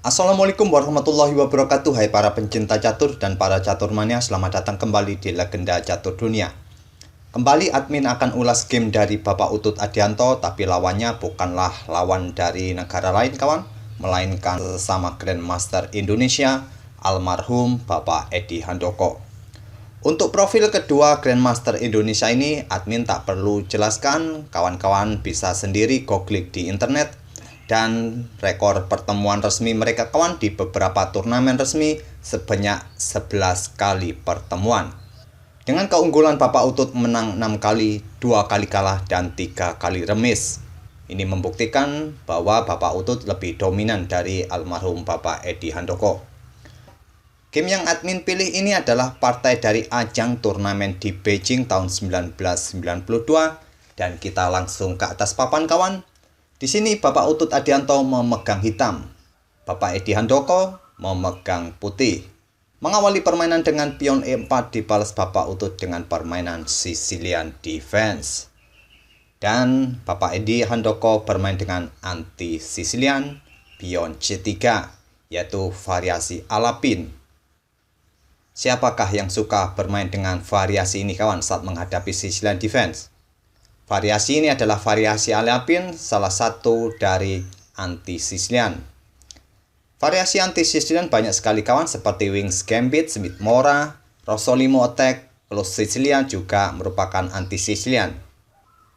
Assalamualaikum warahmatullahi wabarakatuh. Hai para pencinta catur dan para caturmania, selamat datang kembali di Legenda Catur Dunia. Kembali admin akan ulas game dari Bapak Utut Adianto, tapi lawannya bukanlah lawan dari negara lain kawan, melainkan sesama Grandmaster Indonesia, almarhum Bapak Edi Handoko. Untuk profil kedua Grandmaster Indonesia ini, admin tak perlu jelaskan, kawan-kawan bisa sendiri googling di internet. Dan rekor pertemuan resmi mereka kawan di beberapa turnamen resmi sebanyak 11 kali pertemuan. Dengan keunggulan Bapak Utut menang 6 kali, 2 kali kalah dan 3 kali remis. Ini membuktikan bahwa Bapak Utut lebih dominan dari almarhum Bapak Edi Handoko. Game yang admin pilih ini adalah partai dari ajang turnamen di Beijing tahun 1992 dan kita langsung ke atas papan kawan. Di sini Bapak Utut Adianto memegang hitam, Bapak Edi Handoko memegang putih. Mengawali permainan dengan pion E4 dibalas Bapak Utut dengan permainan Sicilian Defense. Dan Bapak Edi Handoko bermain dengan anti Sicilian, pion C3, yaitu variasi Alapin. Siapakah yang suka bermain dengan variasi ini kawan saat menghadapi Sicilian Defense? Variasi ini adalah variasi Alapin, salah satu dari anti-Sicilian. Variasi anti-Sicilian banyak sekali kawan seperti Wings Gambit, Smith Mora, Rosolimo Attack, Close Sicilian juga merupakan anti-Sicilian.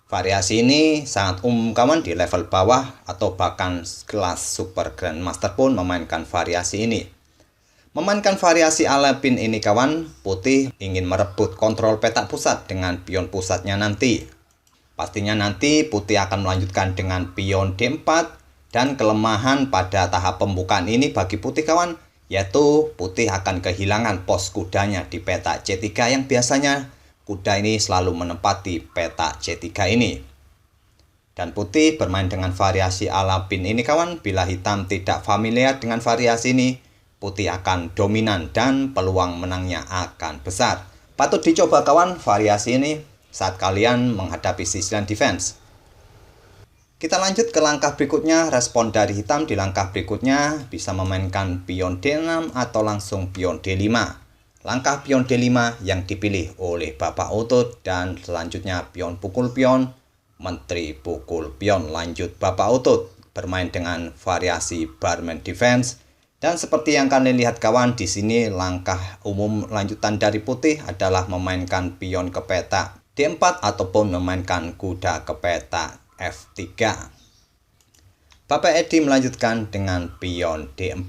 Variasi ini sangat umum kawan di level bawah atau bahkan kelas Super Grandmaster pun memainkan variasi ini. Memainkan variasi Alapin ini kawan, putih ingin merebut kontrol petak pusat dengan pion pusatnya nanti. Pastinya nanti putih akan melanjutkan dengan pion D4 dan kelemahan pada tahap pembukaan ini bagi putih kawan, yaitu putih akan kehilangan pos kudanya di petak C3 yang biasanya kuda ini selalu menempati petak C3 ini. Dan putih bermain dengan variasi Alapin ini kawan, bila hitam tidak familiar dengan variasi ini, putih akan dominan dan peluang menangnya akan besar. Patut dicoba kawan variasi ini saat kalian menghadapi Sicilian Defense. Kita lanjut ke langkah berikutnya. Respon dari hitam di langkah berikutnya bisa memainkan pion D6 atau langsung pion D5. Langkah pion D5 yang dipilih oleh Bapak Utut dan selanjutnya pion pukul pion, menteri pukul pion. Lanjut Bapak Utut bermain dengan variasi Barman Defense. Dan seperti yang kalian lihat kawan, di sini langkah umum lanjutan dari putih adalah memainkan pion ke petak D4 ataupun memainkan kuda ke petak F3. Bapak Edi melanjutkan dengan pion D4,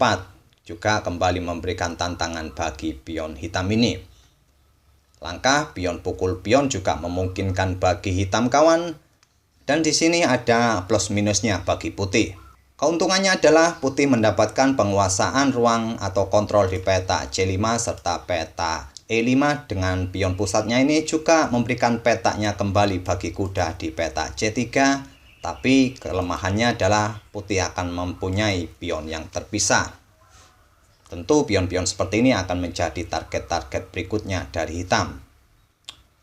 juga kembali memberikan tantangan bagi pion hitam ini. Langkah pion pukul pion juga memungkinkan bagi hitam kawan, dan di sini ada plus minusnya bagi putih. Keuntungannya adalah putih mendapatkan penguasaan ruang atau kontrol di petak C5 serta petak E5 dengan pion pusatnya ini juga memberikan petaknya kembali bagi kuda di petak C3, tapi kelemahannya adalah putih akan mempunyai pion yang terpisah. Tentu pion-pion seperti ini akan menjadi target-target berikutnya dari hitam.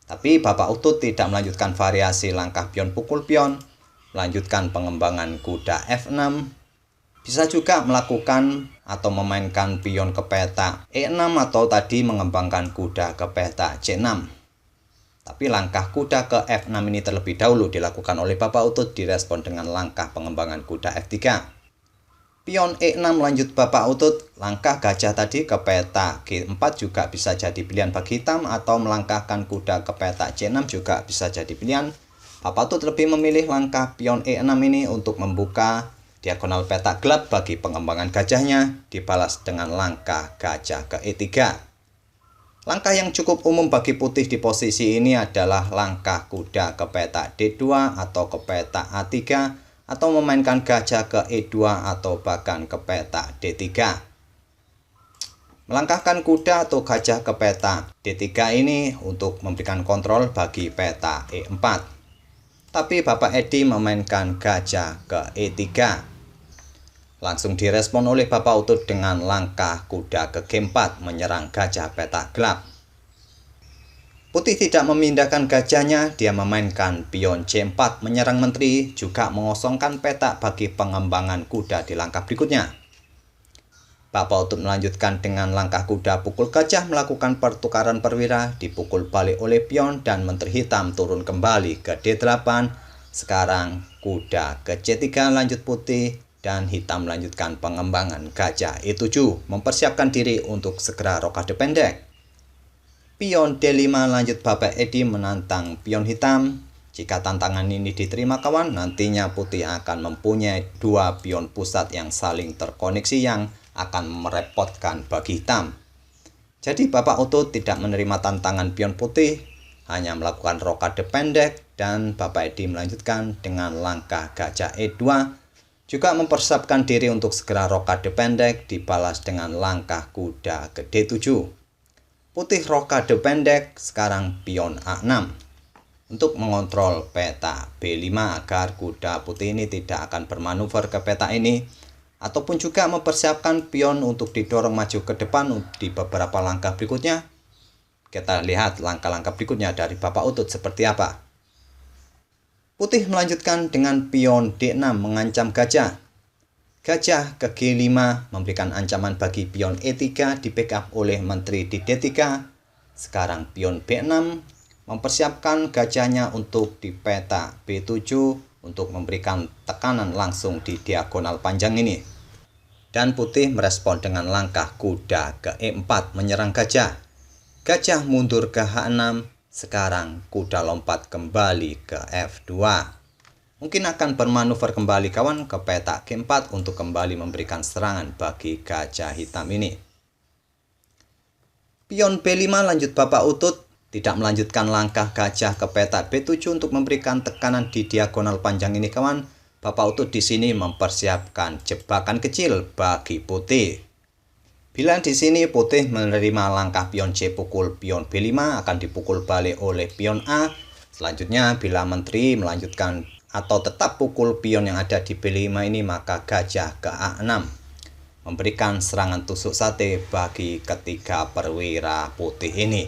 Tapi Bapak Utut tidak melanjutkan variasi langkah pion pukul pion, melanjutkan pengembangan kuda F6, bisa juga melakukan atau memainkan pion ke petak E6 atau tadi mengembangkan kuda ke petak C6. Tapi langkah kuda ke F6 ini terlebih dahulu dilakukan oleh Bapak Utut, direspon dengan langkah pengembangan kuda F3. Pion E6 lanjut Bapak Utut, langkah gajah tadi ke petak G4 juga bisa jadi pilihan bagi hitam atau melangkahkan kuda ke petak C6 juga bisa jadi pilihan. Bapak Utut lebih memilih langkah pion E6 ini untuk membuka diagonal petak gelap bagi pengembangan gajahnya, dibalas dengan langkah gajah ke E3. Langkah yang cukup umum bagi putih di posisi ini adalah langkah kuda ke petak D2 atau ke petak A3 atau memainkan gajah ke E2 atau bahkan ke petak D3. Melangkahkan kuda atau gajah ke petak D3 ini untuk memberikan kontrol bagi petak E4. Tapi Bapak Edi memainkan gajah ke E3. Langsung direspon oleh Bapak Utut dengan langkah kuda ke G4 menyerang gajah petak gelap. Putih tidak memindahkan gajahnya, dia memainkan pion C4 menyerang menteri, juga mengosongkan petak bagi pengembangan kuda di langkah berikutnya. Bapak Utut melanjutkan dengan langkah kuda pukul gajah melakukan pertukaran perwira, dipukul balik oleh pion dan Menteri Hitam turun kembali ke D8. Sekarang kuda ke C3 lanjut putih dan hitam melanjutkan pengembangan gajah E7, mempersiapkan diri untuk segera rokade pendek. Pion D5 lanjut Bapak Edi menantang pion hitam. Jika tantangan ini diterima kawan, nantinya putih akan mempunyai dua pion pusat yang saling terkoneksi yang akan merepotkan bagi hitam. Jadi Bapak Utut tidak menerima tantangan pion putih, hanya melakukan rokade pendek dan Bapak Edi melanjutkan dengan langkah gajah E2, juga mempersiapkan diri untuk segera rokade pendek dibalas dengan langkah kuda ke D7. Putih rokade pendek, sekarang pion A6 untuk mengontrol peta B5 agar kuda putih ini tidak akan bermanuver ke peta ini, ataupun juga mempersiapkan pion untuk didorong maju ke depan di beberapa langkah berikutnya. Kita lihat langkah-langkah berikutnya dari Bapak Utut seperti apa. Putih melanjutkan dengan pion D6 mengancam gajah. Gajah ke G5 memberikan ancaman bagi pion E3 di backup oleh menteri di D3. Sekarang pion B6 mempersiapkan gajahnya untuk di peta B7 untuk memberikan tekanan langsung di diagonal panjang ini. Dan putih merespon dengan langkah kuda ke E4 menyerang gajah. Gajah mundur ke H6, sekarang kuda lompat kembali ke F2. Mungkin akan bermanuver kembali kawan ke peta G4 untuk kembali memberikan serangan bagi gajah hitam ini. Pion B5 lanjut Bapak Utut, tidak melanjutkan langkah gajah ke peta B7 untuk memberikan tekanan di diagonal panjang ini kawan. Bapak Utut di sini mempersiapkan jebakan kecil bagi putih. Bila di sini putih menerima langkah pion C pukul pion B5 akan dipukul balik oleh pion A. Selanjutnya bila menteri melanjutkan atau tetap pukul pion yang ada di B5 ini, maka gajah ke A6 memberikan serangan tusuk sate bagi ketiga perwira putih ini.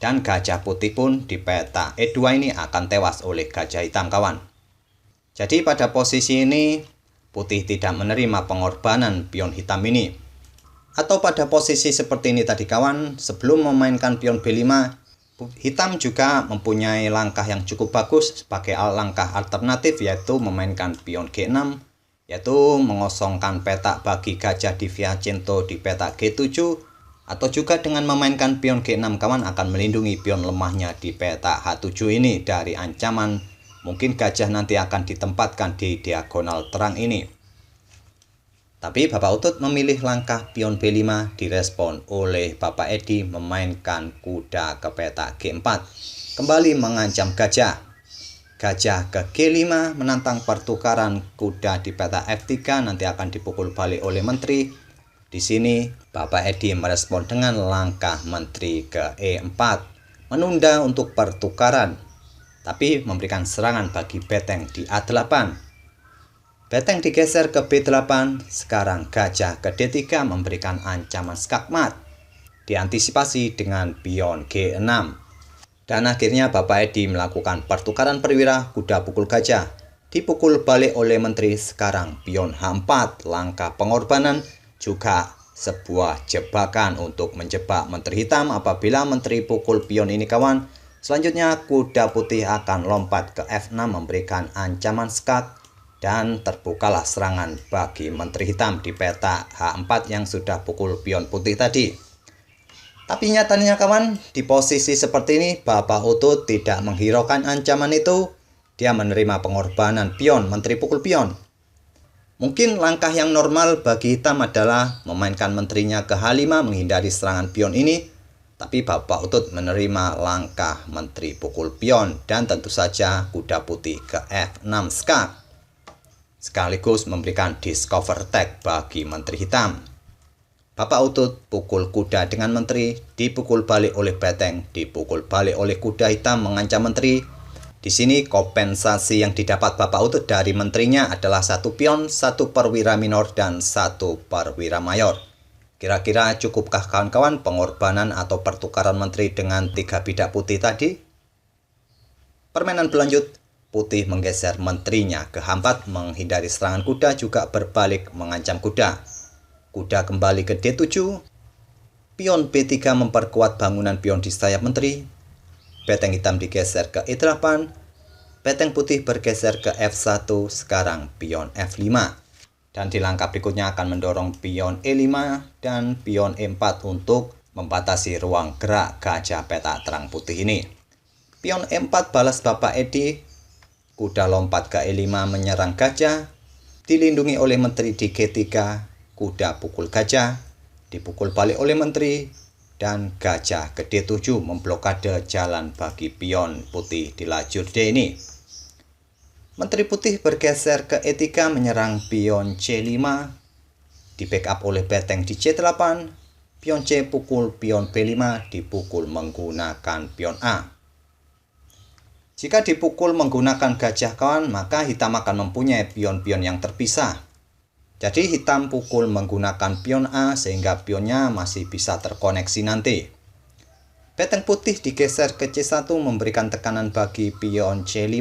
Dan gajah putih pun di peta E2 ini akan tewas oleh gajah hitam kawan. Jadi pada posisi ini putih tidak menerima pengorbanan pion hitam ini. Atau pada posisi seperti ini tadi kawan, sebelum memainkan pion B5, hitam juga mempunyai langkah yang cukup bagus sebagai langkah alternatif, yaitu memainkan pion G6, yaitu mengosongkan peta bagi gajah di Villacento di peta G7, atau juga dengan memainkan pion G6 kawan akan melindungi pion lemahnya di peta H7 ini dari ancaman mungkin gajah nanti akan ditempatkan di diagonal terang ini. Tapi Bapak Utut memilih langkah pion B5 direspon oleh Bapak Edi memainkan kuda ke peta G4. Kembali mengancam gajah. Gajah ke G5 menantang pertukaran kuda di peta F3 nanti akan dipukul balik oleh menteri. Di sini Bapak Edi merespon dengan langkah menteri ke E4. Menunda untuk pertukaran, tapi memberikan serangan bagi beteng di A8. Beteng digeser ke B8, sekarang gajah ke D3 memberikan ancaman skakmat. Diantisipasi dengan pion G6. Dan akhirnya Bapak Edi melakukan pertukaran perwira kuda pukul gajah. Dipukul balik oleh menteri, sekarang pion H4, langkah pengorbanan juga sebuah jebakan untuk menjebak menteri hitam apabila menteri pukul pion ini kawan. Selanjutnya kuda putih akan lompat ke F6 memberikan ancaman skak dan terbukalah serangan bagi menteri hitam di peta H4 yang sudah pukul pion putih tadi. Tapi nyatanya kawan, di posisi seperti ini Bapak Utut tidak menghiraukan ancaman itu. Dia menerima pengorbanan pion menteri pukul pion. Mungkin langkah yang normal bagi hitam adalah memainkan menterinya ke H5 menghindari serangan pion ini. Tapi Bapak Utut menerima langkah menteri pukul pion dan tentu saja kuda putih ke F6 skak. Sekaligus memberikan discover tag bagi menteri hitam. Bapak Utut pukul kuda dengan menteri, dipukul balik oleh beteng, dipukul balik oleh kuda hitam mengancam menteri. Di sini kompensasi yang didapat Bapak Utut dari menterinya adalah satu pion, satu perwira minor, dan satu perwira mayor. Kira-kira cukupkah kawan-kawan pengorbanan atau pertukaran menteri dengan 3 bidak putih tadi? Permainan berlanjut, putih menggeser menterinya ke H4 menghindari serangan kuda juga berbalik mengancam kuda. Kuda kembali ke D7. Pion B3 memperkuat bangunan pion di sayap menteri. Beteng hitam digeser ke E8. Beteng putih bergeser ke F1, sekarang pion F5. Dan di langkah berikutnya akan mendorong pion E5 dan pion E4 untuk membatasi ruang gerak gajah peta terang putih ini. Pion E4 balas Bapak Edi. Kuda lompat ke E5 menyerang gajah. Dilindungi oleh menteri di G3. Kuda pukul gajah. Dipukul balik oleh menteri, dan gajah ke D7 memblokade jalan bagi pion putih di lajur D ini. Menteri putih bergeser ke E3 menyerang pion C5, di backup oleh beteng di C8. Pion C pukul pion B5 dipukul menggunakan pion A. Jika dipukul menggunakan gajah kawan, maka hitam akan mempunyai pion-pion yang terpisah. Jadi hitam pukul menggunakan pion A sehingga pionnya masih bisa terkoneksi nanti. Beteng putih digeser ke C1 memberikan tekanan bagi pion C5.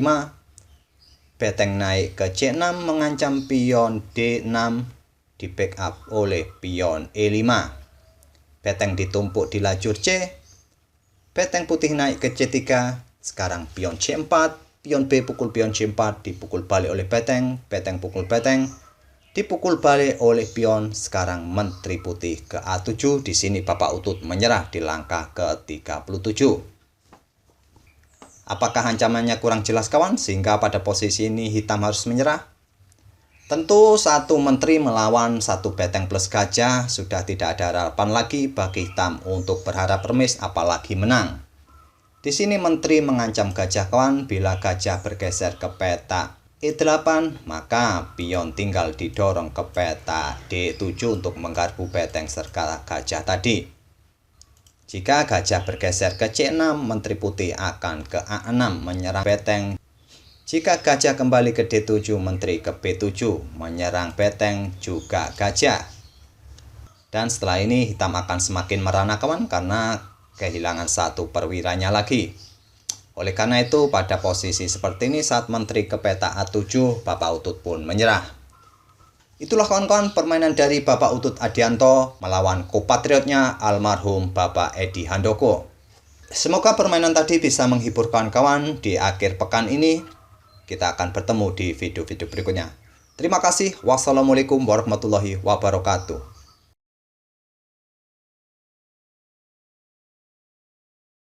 Beteng naik ke C6 mengancam pion D6 di backup oleh pion E5. Beteng ditumpuk di lajur C. Beteng putih naik ke C3. Sekarang pion C4. Pion B pukul pion C4 dipukul balik oleh beteng. Beteng pukul beteng. Dipukul balik oleh pion. Sekarang menteri putih ke A7. Di sini Bapak Utut menyerah di langkah ke-37. Apakah ancamannya kurang jelas kawan sehingga pada posisi ini hitam harus menyerah? Tentu satu menteri melawan satu beteng plus gajah sudah tidak ada harapan lagi bagi hitam untuk berharap remis apalagi menang. Di sini menteri mengancam gajah kawan. Bila gajah bergeser ke peta E8, maka pion tinggal didorong ke peta D7 untuk menggarpu beteng serta gajah tadi. Jika gajah bergeser ke C6, menteri putih akan ke A6 menyerang beteng. Jika gajah kembali ke D7, menteri ke B7 menyerang beteng juga gajah. Dan setelah ini hitam akan semakin merana kawan karena kehilangan satu perwiranya lagi. Oleh karena itu, pada posisi seperti ini saat menteri ke peta A7, Bapak Utut pun menyerah. Itulah kawan-kawan permainan dari Bapak Utut Adianto melawan kompatriotnya almarhum Bapak Edi Handoko. Semoga permainan tadi bisa menghibur kawan-kawan di akhir pekan ini. Kita akan bertemu di video-video berikutnya. Terima kasih. Wassalamualaikum warahmatullahi wabarakatuh.